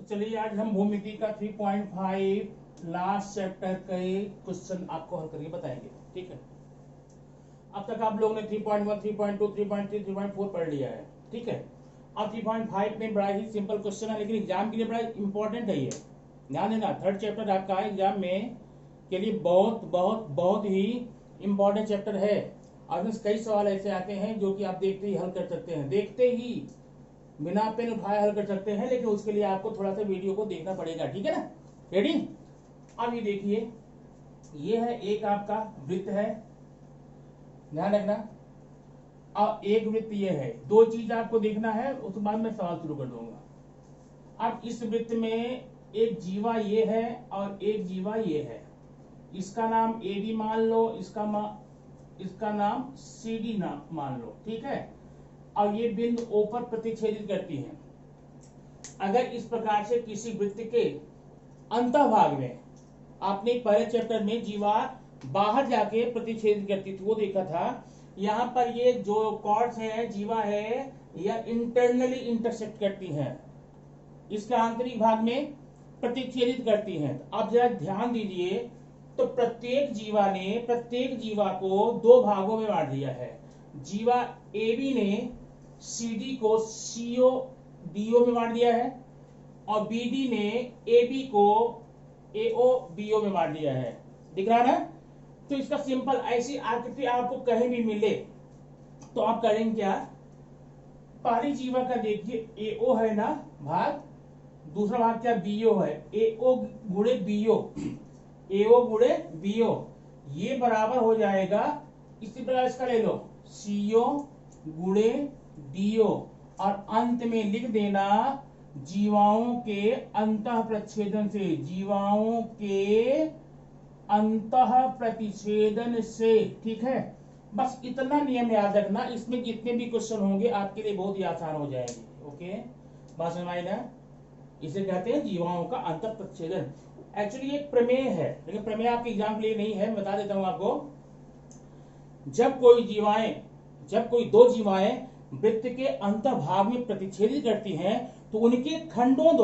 तो चलिए आज हम भूमिति का 3.5 लास्ट चैप्टर के क्वेश्चन आपको हल करके बताएंगे। ठीक है, अब तक आप लोगों ने 3.1, 3.2, 3.3, 3.4 पढ़ लिया है। ठीक है, अब 3.5 में बड़ा ही सिंपल क्वेश्चन है, लेकिन एग्जाम के लिए बड़ा इंपॉर्टेंट है ये। ध्यान देना, थर्ड चैप्टर आपका एग्जाम में के लिए बहुत बहुत बहुत ही इंपॉर्टेंट चैप्टर है। और इसमें कई सवाल ऐसे आते हैं जो कि आप देखते ही हल कर सकते हैं, देखते ही बिना पेन उठाए हल कर सकते हैं, लेकिन उसके लिए आपको थोड़ा सा वीडियो को देखना पड़ेगा। ठीक है ना, रेडी? अब ये देखिए, ये है एक आपका वृत्त है, ध्यान रखना, और एक वृत्त ये है। दो चीज आपको देखना है, उसके बाद मैं सवाल शुरू कर दूंगा। अब इस वृत्त में एक जीवा ये है और एक जीवा ये है। इसका नाम ए बी मान लो, इसका नाम सी डी मान लो। ठीक है, और ये बिंदु ओ पर प्रतिच्छेदित करती हैं। अगर इस प्रकार से किसी वृत्त के अंतःभाग में, आपने पहले चैप्टर में जीवा बाहर जाके प्रतिच्छेदित करती थी वो देखा था, यहाँ पर ये जो कॉर्ड्स है, जीवा है, यह इंटरनली इंटरसेक्ट करती हैं, इसके आंतरिक भाग में प्रतिच्छेदित करती हैं। अब जरा ध्यान दीजिए, तो प्रत्येक जीवा को दो भागों में बांट दिया है। जीवा ए बी ने CD को CO DO में बांट दिया है, और BD ने AB को AO BO में बांट दिया है। दिख रहा है ना? तो इसका सिंपल ऐसी आकृति आपको कहीं भी मिले तो आप करेंगे क्या? पहली जीवा का देखिए AO है ना भाग, दूसरा भाग क्या BO है, AO गुणे BO, AO गुणे BO, ये बराबर हो जाएगा। इसी प्रकार इसका ले लो CO गुणे DO, और अंत में लिख देना जीवाओं के अंतः प्रतिच्छेदन से, जीवाओं के अंतः प्रतिच्छेदन से। ठीक है, बस इतना नियम याद रखना, इसमें जितने भी क्वेश्चन होंगे आपके लिए बहुत ही आसान हो जाएंगे। ओके, बात समझ आई ना? इसे कहते हैं जीवाओं का अंतः प्रतिच्छेदन। एक्चुअली एक प्रमेय है, लेकिन प्रमेय आपके एग्जाम के लिए नहीं है, बता देता हूं आपको। जब कोई दो जीवाएं वृत्त के अंतःभाग में प्रतिच्छेदित करती हैं, तो उनके खंडों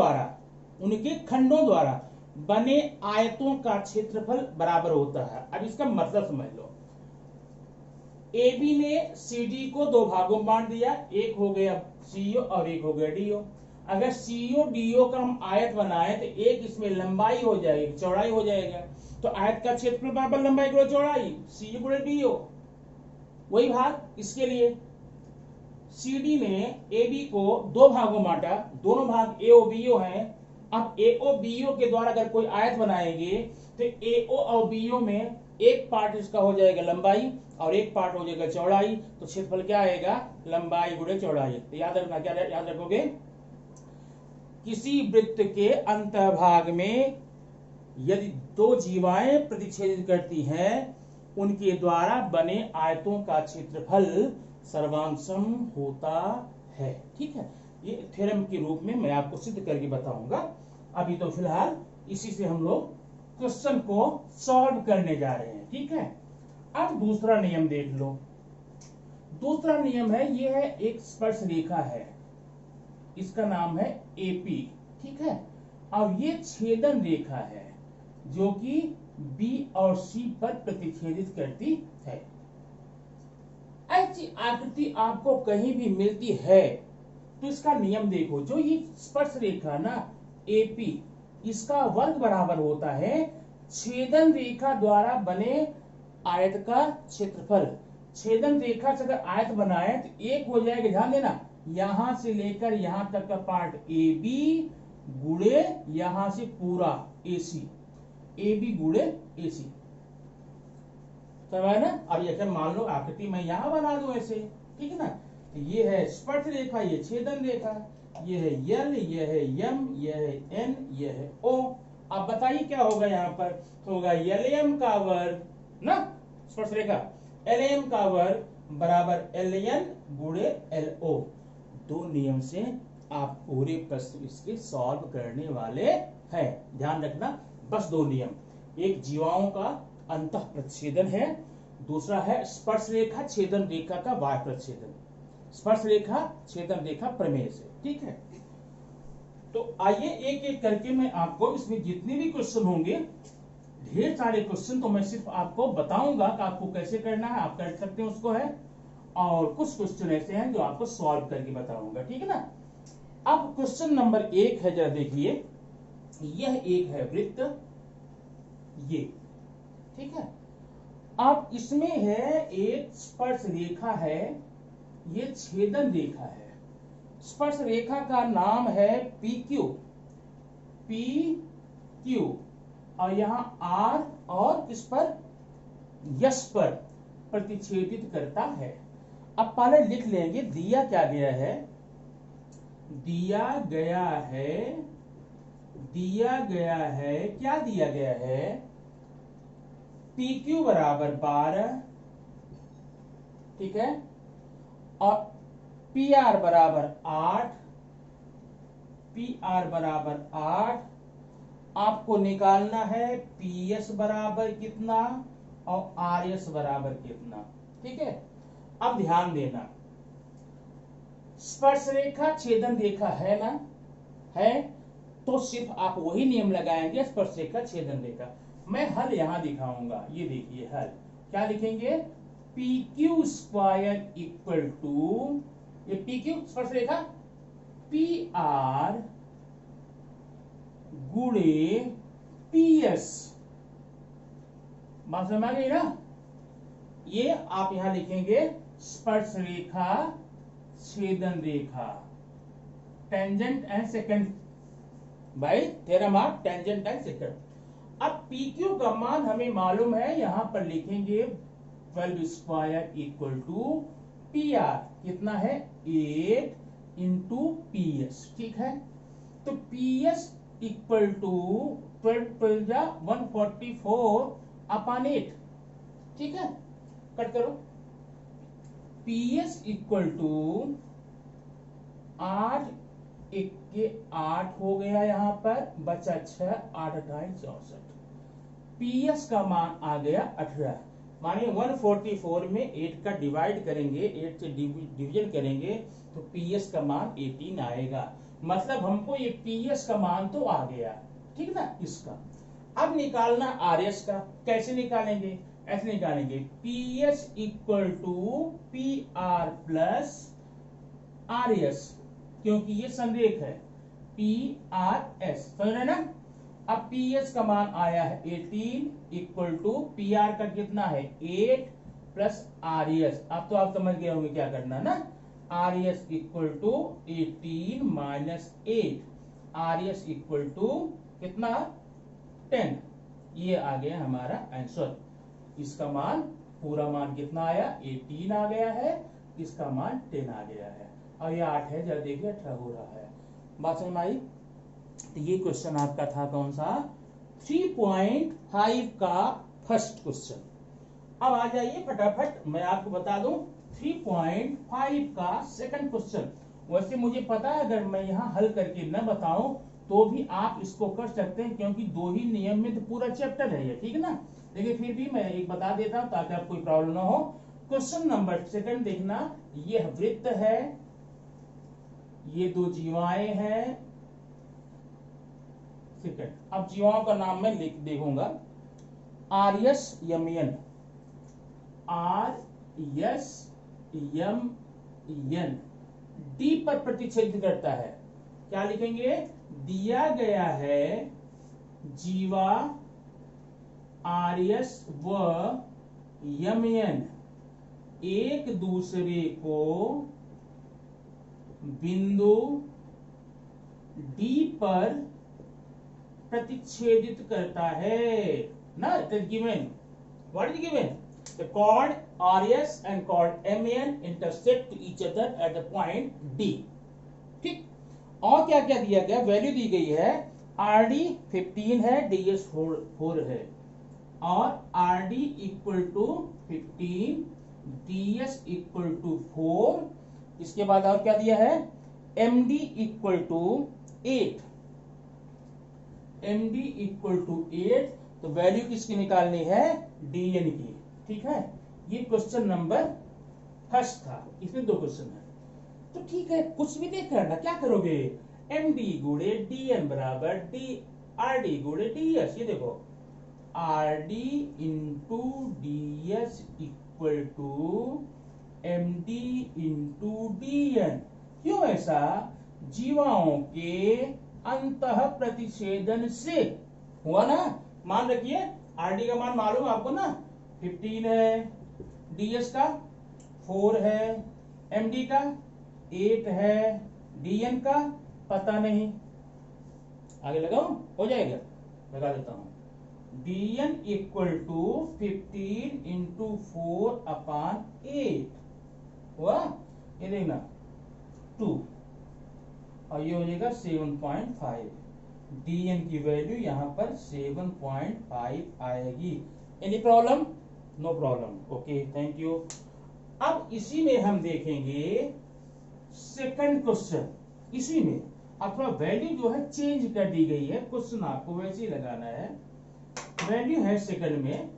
द्वारा बने आयतों का क्षेत्रफल बराबर होता है। अब इसका मतलब समझ लो, AB ने CD को दो भागों में बांट दिया, एक हो गया CO और एक हो गया DO। अगर CO DO का हम आयत बनाए तो एक इसमें लंबाई हो जाएगी, चौड़ाई हो जाएगा, तो आयत का क्षेत्रफल बराबर लंबाई गुणे चौड़ाई, CO गुणे DO। वही भाग इसके लिए CD ने AB को दो भागों बांटा, दोनों भाग AO BO हैं। अब AO BO के द्वारा अगर कोई आयत बनाएंगे तो AO और BO में एक पार्ट इसका हो जाएगा लंबाई और एक पार्ट हो जाएगा चौड़ाई, तो क्षेत्रफल क्या आएगा? लंबाई गुणे चौड़ाई। तो याद रखना, क्या याद रखोगे? किसी वृत्त के अंतःभाग में यदि दो जीवाएं प्रतिच्छेदित करती हैं, उनके द्वारा बने आयतों का क्षेत्रफल सर्वांशम होता है। ठीक है, ये थ्योरम के रूप में मैं आपको सिद्ध करके बताऊंगा। अभी तो फिलहाल इसी से हम लोग क्वेश्चन को सॉल्व करने जा रहे हैं। ठीक है, अब दूसरा नियम देख लो। दूसरा नियम है, ये है एक स्पर्श रेखा है, इसका नाम है AP। ठीक है, और ये छेदन रेखा है जो कि B और C पर प्रतिच्छेदित करती है। ऐसी आकृति आपको कहीं भी मिलती है तो इसका नियम देखो। जो ये स्पर्श रेखा ना AP, इसका वर्ग बराबर होता है छेदन रेखा द्वारा बने आयत का क्षेत्रफल। छेदन रेखा से अगर आयत बनाए तो एक हो जाएगा, ध्यान देना, यहां से लेकर यहां तक का पार्ट AB गुणे यहां से पूरा AC, AB गुणे AC। समझ ना? अब ये मान लो आकृति मैं यहां बना दूं ऐसे, ठीक है ना? तो ये है स्पर्श रेखा, ये छेदन रेखा, ये है L, ये है M, ये है N, ये है O। अब बताइए क्या होगा यहाँ पर? तो होगा LM का वर्ग ना, स्पर्श रेखा LM का वर्ग बराबर LN गुणे LO। दो नियम से आप पूरे प्रश्न इसके सॉल्व करने वाले हैं। ध्यान रखना, बस दो नियम, एक जीवाओं का अंतः प्रतिच्छेदन है, दूसरा है स्पर्श रेखा छेदन रेखा का बाह्य प्रतिच्छेदन। स्पर्श रेखा छेदन रेखा प्रमेय से। ठीक है, तो आइए एक एक करके मैं आपको इसमें जितने भी क्वेश्चन होंगे, ढेर सारे क्वेश्चन, तो मैं सिर्फ आपको बताऊंगा कि आपको कैसे करना है, आप कर सकते हैं उसको है, और कुछ क्वेश्चन ऐसे हैं जो आपको सॉल्व करके बताऊंगा, ठीक है ना। अब क्वेश्चन नंबर 1 है, जरा देखिए, यह एक है वृत्त, ये ठीक है। अब इसमें है एक स्पर्श रेखा है, ये छेदन रेखा है। स्पर्श रेखा का नाम है पी क्यू, और यहां आर और किस पर, यस पर प्रतिच्छेदित करता है। अब पहले लिख लेंगे दिया क्या गया है, दिया गया है, क्या दिया गया है, पी क्यू बराबर 12, ठीक है, और पी आर बराबर 8, आपको निकालना है पी एस बराबर कितना और आर एस बराबर कितना, ठीक है। अब ध्यान देना, स्पर्श रेखा छेदन रेखा है ना, है, तो सिर्फ आप वही नियम लगाएंगे, स्पर्श रेखा छेदन रेखा। मैं हल यहां दिखाऊंगा, ये देखिए हल क्या लिखेंगे, P Q square equal to, ये पी क्यू स्पर्श रेखा, पी आर गुणे पी एस, बात समझ में आ गई ना। ये आप यहां लिखेंगे स्पर्श रेखा छेदन रेखा, टेंजेंट एंड सेकंड, भाई theorem of tangent and secant. अब पी क्यू का मान हमें मालूम है, यहां पर लिखेंगे 12 square equal to P R, कितना है 8 इंटू पी एस, ठीक है। तो P S equal to 144 upon 8, ठीक है, कट करो। पी एस इक्वल टू 8 1 8 हो गया, यहां पर बचा 6, 8 28 64, पी एस का मान आ गया 18। मानिए 144 में 8 का डिवाइड करेंगे, 8 से डिवीजन करेंगे, तो पी एस का मान 18 आएगा। मतलब हमको ये पी एस का मान तो आ गया, ठीक ना इसका। अब निकालना आर एस का, कैसे निकालेंगे, ऐसे निकालेंगे P S equal to P R plus R S, क्योंकि ये संरेख है, पी आर एस, समझ रहे ना। अब पी एस का मान आया है 18 इक्वल टू पी आर का कितना है 8 प्लस आर एस। अब तो आप समझ गए होंगे क्या करना ना, R S equal to 18 minus 8, R S equal to कितना 10, ये आ गया हमारा आंसर। इसका मान पूरा मान कितना आया 18 आ गया है, इसका मान 10 आ गया है, और ये 8 है, जरा देखिए 18 हो रहा है। बात समझ में आई। तो ये क्वेश्चन आपका था कौन सा, 3.5 का फर्स्ट क्वेश्चन। अब आ जाइए फटाफट मैं आपको बता दूं 3.5 का सेकंड क्वेश्चन। वैसे मुझे पता है अगर मैं यहाँ हल करके न बताऊं तो भी आप इसको कर सकते हैं, क्योंकि 2 ही नियम में तो पूरा चैप्टर है ये, ठीक है ना। लेकिन फिर भी मैं एक बता देता हूं ताकि आपको कोई प्रॉब्लम ना हो। क्वेश्चन नंबर सेकंड देखना, ये वृत्त है, ये 2 जीवाएं हैं, सेकंड। अब जीवाओं का नाम मैं लिख देखूंगा, R S M N, R S M N, D पर प्रतिच्छेद करता है। क्या लिखेंगे, दिया गया है जीवा आर एस व एम एन एक दूसरे को बिंदु डी पर प्रतिच्छेदित करता है ना। It is given, what is given, the chord RS and chord MN intersect each other at the point D, ठीक। और क्या क्या दिया गया, वैल्यू दी गई है, RD 15 है, DS 4 है, और RD equal to 15, DS equal to 4, इसके बाद और क्या दिया है, MD equal to 8, MD equal to 8, तो वैल्यू किसकी निकालनी है, DN की, ठीक है। ये क्वेश्चन नंबर फर्स्ट था, इसमें 2 क्वेश्चन है। तो ठीक है, कुछ भी नहीं करना, क्या करोगे, एम डी गुणे डी एन बराबर डी आर डी गुणे डी एस। ये देखो R D into D S equal to M D into D N. क्यों ऐसा? जीवाओं के अंतः प्रतिच्छेदन से हुआ ना। मान रखिए आर डी का मान मालूम है आपको ना, 15 है, डीएस का 4 है, एमडी का 8 है, डीएन का पता नहीं। आगे लगाओ, हो जाएगा, लगा देता हूं। DN equal to 15 into 4 upon 8 हुआ। ये देखना 2 और ये हो जाएगा 7.5। डीएन की वैल्यू यहां पर 7.5 आएगी। Any problem? No problem. Okay, thank you. अब इसी में हम देखेंगे सेकंड क्वेश्चन। इसी में अब थोड़ा वैल्यू जो है चेंज कर दी गई है, क्वेश्चन आपको वैसे ही लगाना है। वैल्यू है सेकंड में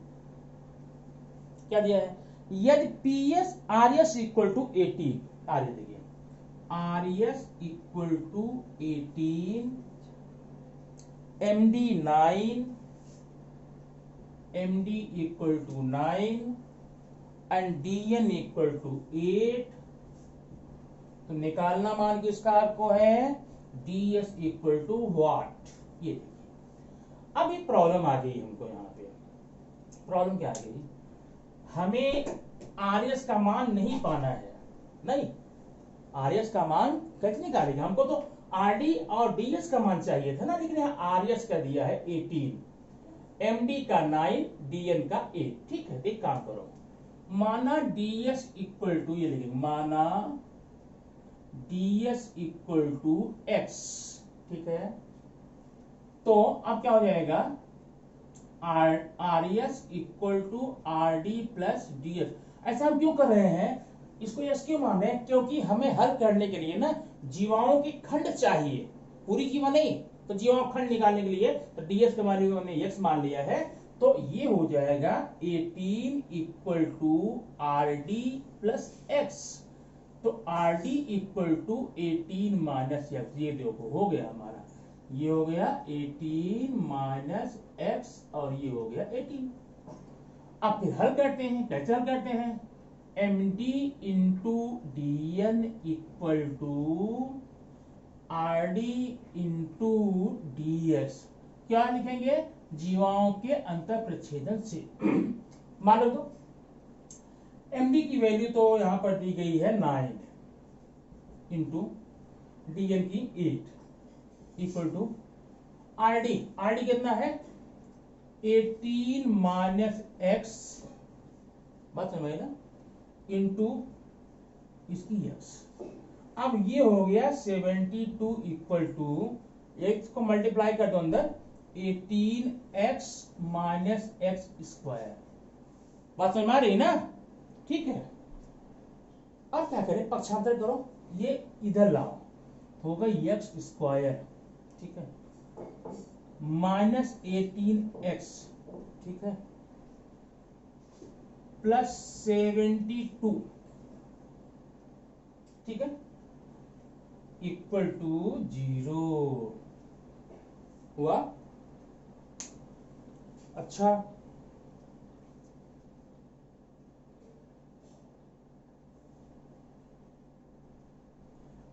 क्या दिया है? यदि P S R S equal to 18, आगे देखिए R S equal to 18, MD 9, MD equal to 9 and DN equal to 8, तो निकालना मान किसका आपको है? DS equal to what. ये देखिए अब एक प्रॉब्लम आ गई हमको यहां पे। प्रॉब्लम क्या आ गई? हमें आरएस का मान नहीं पाना है। नहीं, आरएस का मान कैसे निकालेंगे? हमको तो आरडी और डीएस का मान चाहिए था ना, लेकिन यहाँ आरएस का दिया है 18, एमडी का 9, डीएन का 8। ठीक है, एक काम करो, माना डीएस इक्वल टू, ये लिखेंगे माना डीएस इक्वल टू एक्स। ठीक है, तो अब क्या हो जाएगा? R S equal to R D plus D S. ऐसा हम क्यों कर रहे हैं? इसको यस क्यों मान रहे हैं? क्योंकि हमें हल करने के लिए ना जीवाओं की खंड चाहिए, पूरी जीवा नहीं। तो जीवाओं खंड निकालने के लिए तो डीएस के मान हमने यस मान लिया है, तो ये हो जाएगा 18 equal to R D plus X. तो R D equal to 18 minus X. ये देखो हो गया हमारा, ये हो गया 18 माइनस एक्स और ये हो गया 18। अब फिर हल करते हैं। कैसे हल करते हैं? M D into D N equal to R D into D S. क्या लिखेंगे? जीवाओं के अंतर प्रतिच्छेदन से। मान लो तो एमडी की वैल्यू तो यहां पर दी गई है 9 इंटू डीएन की 8 इक्वल टू आरडी। आरडी कितना है? 18 माइनस एक्स, बात समझ ना, इंटू इसकी एक्स। अब ये हो गया 72 इक्वल टू, एक्स को मल्टीप्लाई कर दो अंदर, 18x माइनस एक्स स्क्वायर। बात समझ में आ रही ना? ठीक है, अब क्या करें? पक्षांतर करो, ये इधर लाओ, होगा एक्स स्क्वायर। ठीक है, माइनस 18x, ठीक है, प्लस 72, ठीक है, इक्वल टू 0 हुआ। अच्छा,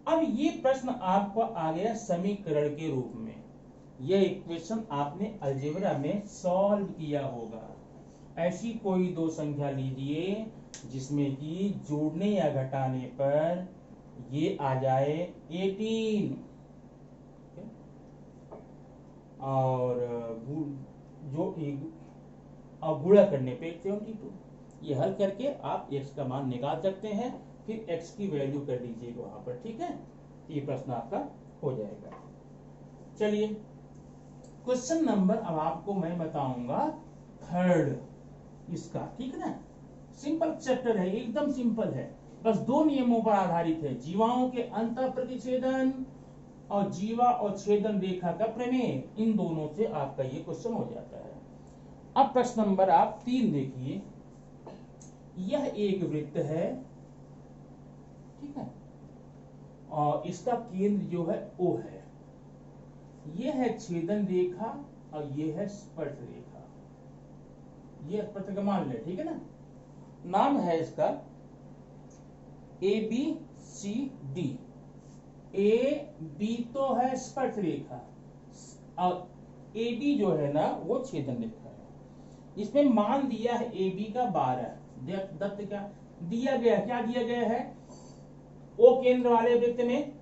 अब ये प्रश्न आपको आ गया समीकरण के रूप में। यह इक्वेशन आपने अलजेब्रा में सॉल्व किया होगा। ऐसी कोई दो संख्या लीजिए जिसमें कि जोड़ने या घटाने पर ये आ जाए 18 और जो और गुणा करने पे 72। ये हल करके आप x का मान निकाल सकते हैं, फिर x की वैल्यू कर दीजिएगा वहां पर। ठीक है, ये प्रश्न आपका हो जाएगा। चलिए क्वेश्चन नंबर अब आपको मैं बताऊंगा थर्ड इसका। ठीक है ना, सिंपल चैप्टर है, एकदम सिंपल है, बस दो नियमों पर आधारित है, जीवाओं के अंतर प्रतिच्छेदन और जीवा और छेदन रेखा का प्रमेय। इन दोनों से आपका ये क्वेश्चन हो जाता है। अब प्रश्न नंबर आप 3 देखिए। यह एक वृत्त है, ठीक है, और इसका केंद्र जो है O है। ये है छेदन रेखा और ये है स्पर्श रेखा, ये स्पर्श रेखा मान ले, ठीक है ना। नाम है इसका A B C D. A B तो है स्पर्श रेखा और ए बी जो है ना वो छेदन रेखा है। इसमें मान दिया है ए बी का 12। दत्त क्या दिया गया, क्या दिया गया है, ओ केंद्र वाले वृत्त में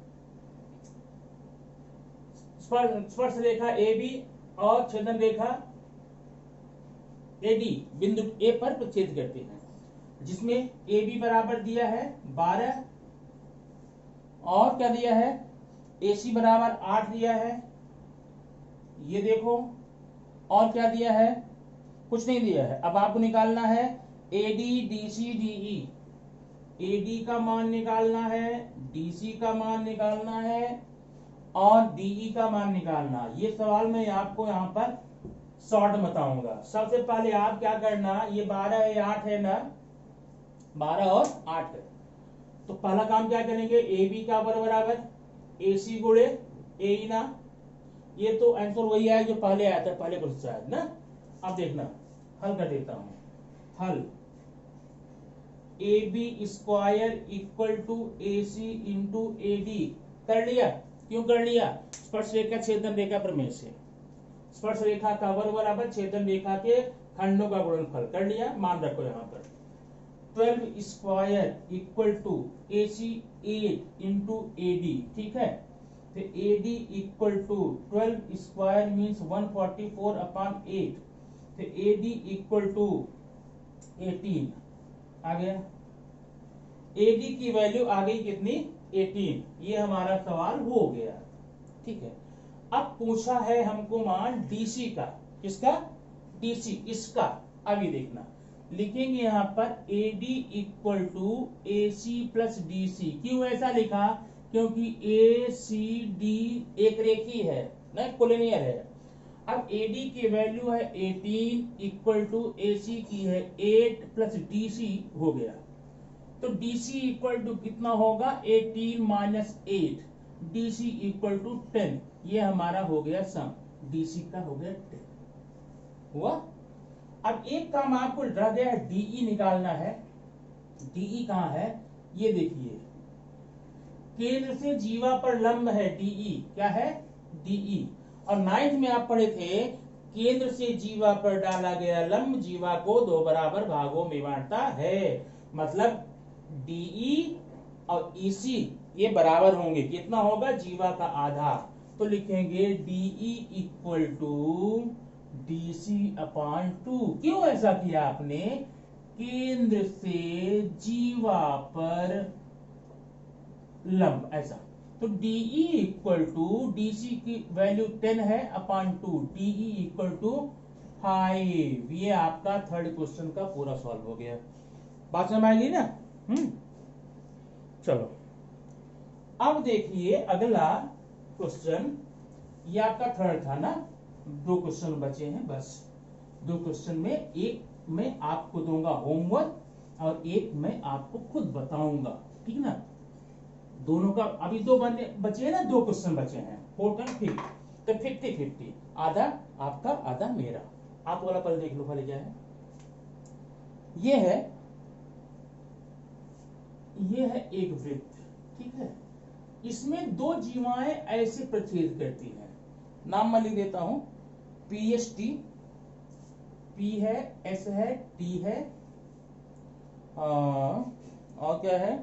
स्पर्श रेखा ए बी और छेदन रेखा ए डी बिंदु ए पर छेद करते हैं, जिसमें ए बी बराबर दिया है 12 और क्या दिया है ए सी बराबर 8 दिया है, ये देखो। और क्या दिया है, कुछ नहीं दिया है। अब आपको निकालना है A D D C D E. A D का मान निकालना है, डी सी का मान निकालना है और डीई का मान निकालना। ये सवाल मैं आपको यहाँ पर शॉर्ट बताऊंगा। सबसे पहले आप क्या करना, ये 12 है 8 है ना, 12 और 8 है, तो पहला काम क्या करेंगे, ए बी का बराबर ए सी गुणे ए ना। ये तो आंसर वही है जो पहले आया था, पहले क्वेश्चन से आया ना। अब देखना हल कर देता हूं। हल A B square equal to A C into A D कर लिया। क्यों कर लिया, स्पर्श रेखा छेदन रेखा प्रमेय से। स्पर्श रेखा का वर्ग बराबर छेदन रेखा के खंडों का गुणनफल कर लिया। मान रखो यहाँ पर 12 square equal to A C 8 into A D, ठीक है। तो A D equal to 12 square means 144 upon 8, तो ए डी इक्वल टू 18 आ गया। ए डी की वैल्यू आ गई कितनी, 18। ये हमारा सवाल हो गया, ठीक है। अब पूछा है हमको मान डीसी का, किसका, डीसी, इसका। अभी देखना लिखेंगे यहाँ पर A D equal to A C plus D C. क्यों ऐसा लिखा, क्योंकि ए सी डी एक रेखी है ना, कोलिनियर है। अब ए डी की वैल्यू है 18 इक्वल टू ए सी की है 8 प्लस डी सी हो गया। तो डीसी इक्वल टू कितना होगा, 18 माइनस 8, डीसी इक्वल टू 10। ये हमारा हो गया सम, डीसी का हो गया 10 हुआ। अब एक काम आपको रह गया है, डीई निकालना है। डीई कहाँ है, ये देखिए, केंद्र से जीवा पर लंब है डीई, क्या है डीई। और 9th में आप पढ़े थे, केंद्र से जीवा पर डाला गया लंब जीवा को 2 बराबर भागों में बांटता है। मतलब डीई और ईसी ये बराबर होंगे, कितना होगा, जीवा का आधा। तो लिखेंगे DE equal to DC upon 2। क्यों ऐसा किया आपने, केंद्र से जीवा पर लंब, ऐसा। तो डीई इक्वल टू डीसी की वैल्यू 10 है अपॉन 2, डीई इक्वल टू 5। ये आपका थर्ड क्वेश्चन का पूरा सॉल्व हो गया। बात समझ आई ना। चलो अब देखिए अगला क्वेश्चन, ये आपका थर्ड था ना, 2 क्वेश्चन बचे हैं बस। 2 क्वेश्चन में एक मैं आपको दूंगा होमवर्क और एक मैं आपको खुद बताऊंगा, ठीक ना। दोनों का अभी 2 बचे हैं ना, 2 क्वेश्चन बचे हैं, 4 और 5, तो 50-50, आधा आपका आधा मेरा। आप वाला पहले देख लो, पहले क्या है, ये है एक वृत्त, ठीक है। इसमें 2 जीवाएं ऐसे प्रतिच्छेद करती हैं। नाम मैं लिख देता हूं, पी एस टी, पी है, एस है, टी है, और क्या है,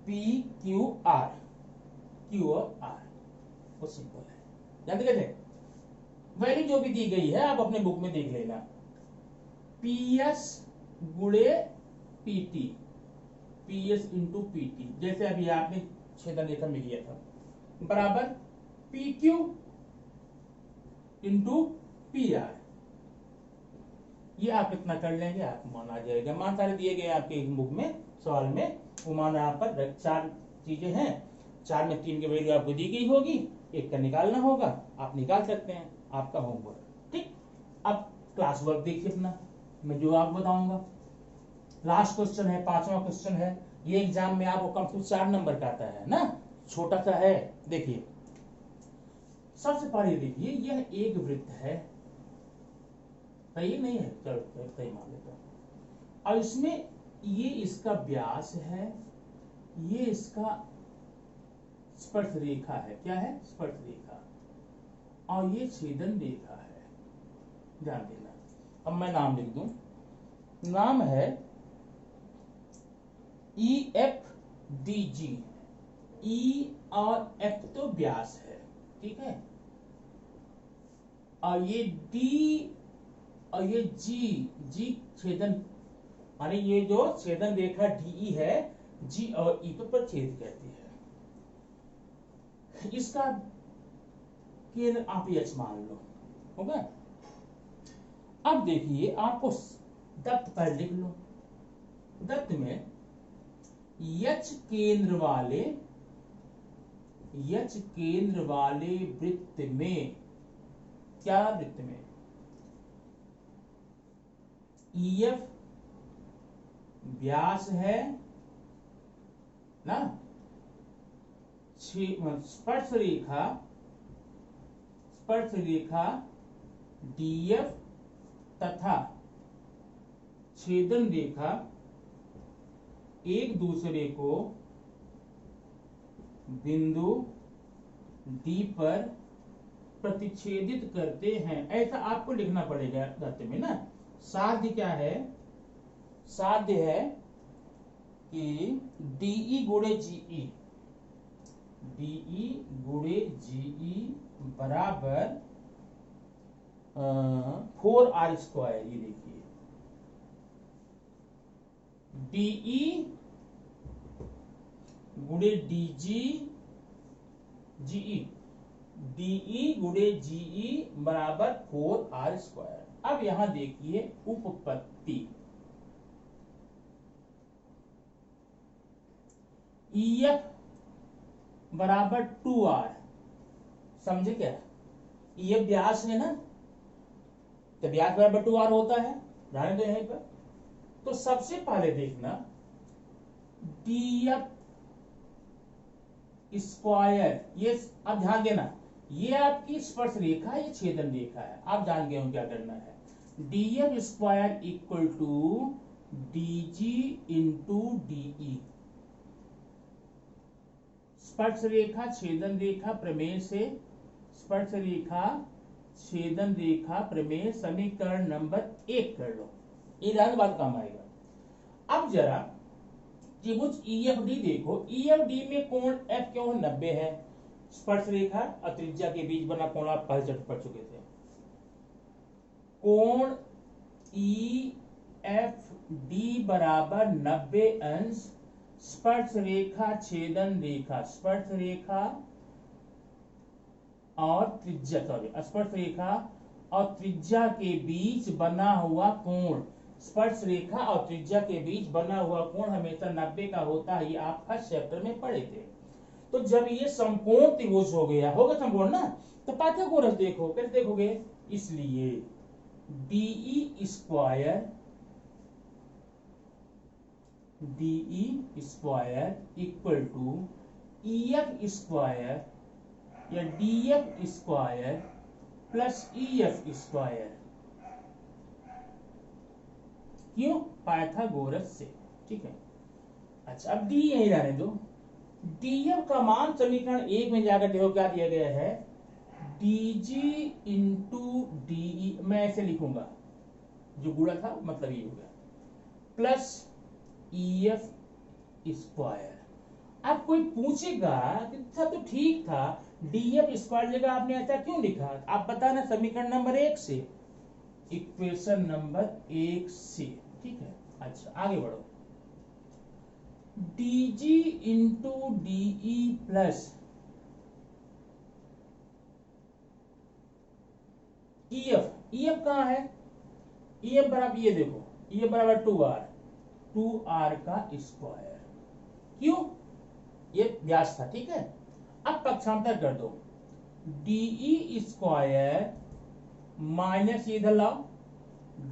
पी क्यू आर, क्यू और आर, वो सिंपल है, जानते कैसे। वैल्यू जो भी दी गई है आप अपने बुक में देख लेना, पी एस गुणे पीटी, पीएस इंटू पीटी, जैसे अभी आपने छेदन रेखा में लिया था, बराबर P Q into P R. ये आप इतना कर लेंगे, आप मान आ जाएगा। मान सारे दिए गए आपके बुक में सवाल में, वो मान यहाँ पर 4 चीजें हैं, 4 में 3 की वैल्यू आपको दी गई होगी, एक का निकालना होगा, आप निकाल सकते हैं, आपका होमवर्क, ठीक। अब क्लास वर्क देखिए अपना, मैं जो आपको बताऊंगा। लास्ट क्वेश्चन है, 5वां क्वेश्चन है। ये एग्जाम में आपको कम से कम 4 नंबर का आता है ना, छोटा सा है। देखिए सबसे पहले देखिए यह एक वृत्त है, सही नहीं है, चलो सही मान लेता हूं। और इसमें ये इसका व्यास है, ये इसका स्पर्श रेखा है, क्या है, स्पर्श रेखा, और ये छेदन रेखा है, ध्यान देना। अब मैं नाम लिख दूं, नाम है ई एफ डी जी। ई और एफ तो व्यास है, ठीक है, और ये डी और ये जी छेदन, यानी ये जो छेदन रेखा डी है, जी और ई को प्रतिच्छेद करती है। इसका केंद्र आप एच मान लो, हो गया। अब देखिए आपको दत्त पर लिख लो, दत्त में यच केंद्र वाले वृत्त में, क्या वृत्त में, ईएफ व्यास है ना, स्पर्श रेखा डीएफ तथा छेदन रेखा एक दूसरे को बिंदु डी पर प्रतिच्छेदित करते हैं, ऐसा आपको लिखना पड़ेगा दत्त में ना। साध्य क्या है, साध्य है कि डीई गुणे जीई बराबर 4r²। ये देखिए डीई गुणे डीई गुणे जीई बराबर 4r²। अब यहां देखिए उपपत्ति, ईएफ बराबर 2r, समझे क्या, ईएफ व्यास है ना, तो व्यास बराबर 2r होता है, ध्यान दो यहीं पर। तो सबसे पहले देखना डीएफ स्क्वायर, ये अब ध्यान देना, ये आपकी स्पर्श रेखा, ये छेदन रेखा है, आप जान गए हो क्या करना है। DF square equal to DG into DE, स्पर्श रेखा छेदन रेखा प्रमेय से, स्पर्श रेखा छेदन रेखा प्रमेय समीकरण नंबर 1 कर लो, ये ध्यान बात काम आएगा। अब जरा त्रिभुज ईएफडी देखो, ईएफडी में कोण एफ क्यों 90 है, स्पर्श रेखा और त्रिज्या के बीच बना कोण आप पहले चर्चा पढ़ चुके थे। कोण ई एफ डी बराबर 90 अंश, स्पर्श रेखा छेदन रेखा, स्पर्श रेखा और त्रिज्या, सॉरी स्पर्श रेखा और त्रिज्या के बीच बना हुआ कोण, स्पर्श रेखा और त्रिज्या के बीच बना हुआ कोण हमेशा 90 का होता है, ये आप फर्स्ट चैप्टर में पढ़े थे। तो जब ये समकोण त्रिभुज हो गया, होगा समकोण ना, तो पाइथागोरस देखो, कैसे देखोगे, इसलिए DE square equal to EF square या DF square plus EF square, क्यों, पाइथागोरस से, ठीक है। अच्छा अब डी यही रहने दो, डीएफ का मान समीकरण 1 में जाकर देखो क्या दिया गया है, डीजी इंटू डीई, मैं ऐसे लिखूंगा, जो गुणा था मतलब ये हो गया, प्लस ईएफ स्क्वायर। अब कोई पूछेगा कि सब तो ठीक था, डीएफ स्क्वायर जगह आपने ऐसा क्यों लिखा, आप बताना समीकरण नंबर 1 से, इक्वेशन नंबर 1 से, ठीक है। अच्छा आगे बढ़ो, DG into DE plus EF, EF कहां है, ईएफ बराबर ये देखो, ईएफ बराबर 2r का स्क्वायर, क्यों, ये व्यास था, ठीक है। अब पक्षांतर कर दो, डीई स्क्वायर माइनस इधर लाओ,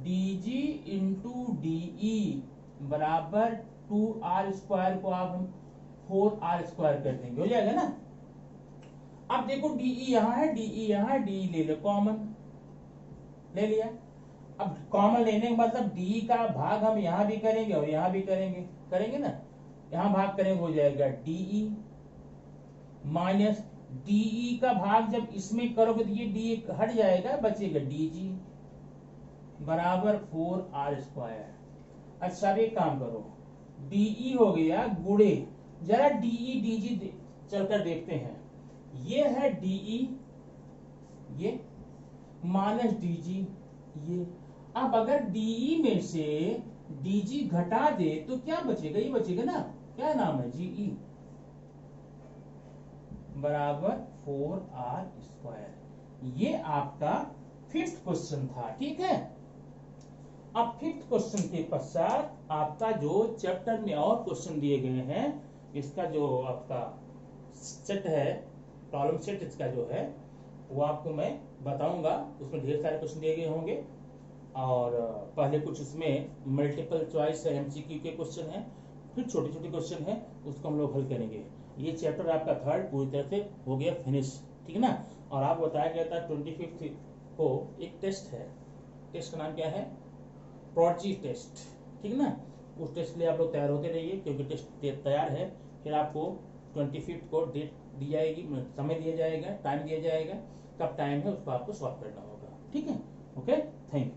डीजी इंटू डीई बराबर 2r² को आप 4r² कर देंगे, हो जाएगा ना। अब देखो डीई यहाँ है, डीई यहाँ है, डीई ले लो कॉमन, ले लिया। अब कॉमन लेने का मतलब डी का भाग हम यहाँ भी करेंगे और यहाँ भी करेंगे, करेंगे ना, यहाँ भाग करेंगे, हो जाएगा डीई माइनस डीई का भाग जब इसमें करोगे तो ये डी हट जाएगा, बचेगा डीजी बराबर 4r²। अच्छा अब एक काम करो, डीई हो गया गुड़े, जरा डीई डीजी चलकर देखते हैं, ये है डीई, ये माइनस डीजी, ये। अब अगर डीई में से डीजी घटा दे तो क्या बचेगा, ये बचेगा ना, क्या नाम है, जीई बराबर 4r²। ये आपका फिफ्थ क्वेश्चन था, ठीक है। अब फिफ्थ क्वेश्चन के पश्चात आपका जो चैप्टर में और क्वेश्चन दिए गए हैं, इसका जो आपका सेट है, प्रॉब्लम सेट इसका जो है वो आपको मैं बताऊंगा। उसमें ढेर सारे क्वेश्चन दिए गए होंगे और पहले कुछ इसमें मल्टीपल चॉइस है, एमसीक्यू के क्वेश्चन हैं, फिर छोटे छोटे क्वेश्चन हैं, उसको हम लोग हल करेंगे। ये चैप्टर आपका थर्ड पूरी तरह से हो गया फिनिश, ठीक है ना। और आपको बताया गया था 25 को एक टेस्ट है, टेस्ट का नाम क्या है, प्रोडजी टेस्ट, ठीक है ना। उस टेस्ट के लिए आप लोग तैयार होते रहिए, क्योंकि टेस्ट तैयार है, फिर आपको 25 को डेट दी जाएगी, समय दिया जाएगा, टाइम दिया जाएगा, कब टाइम है उसको आपको सॉल्व करना होगा, ठीक है। Okay, thank you.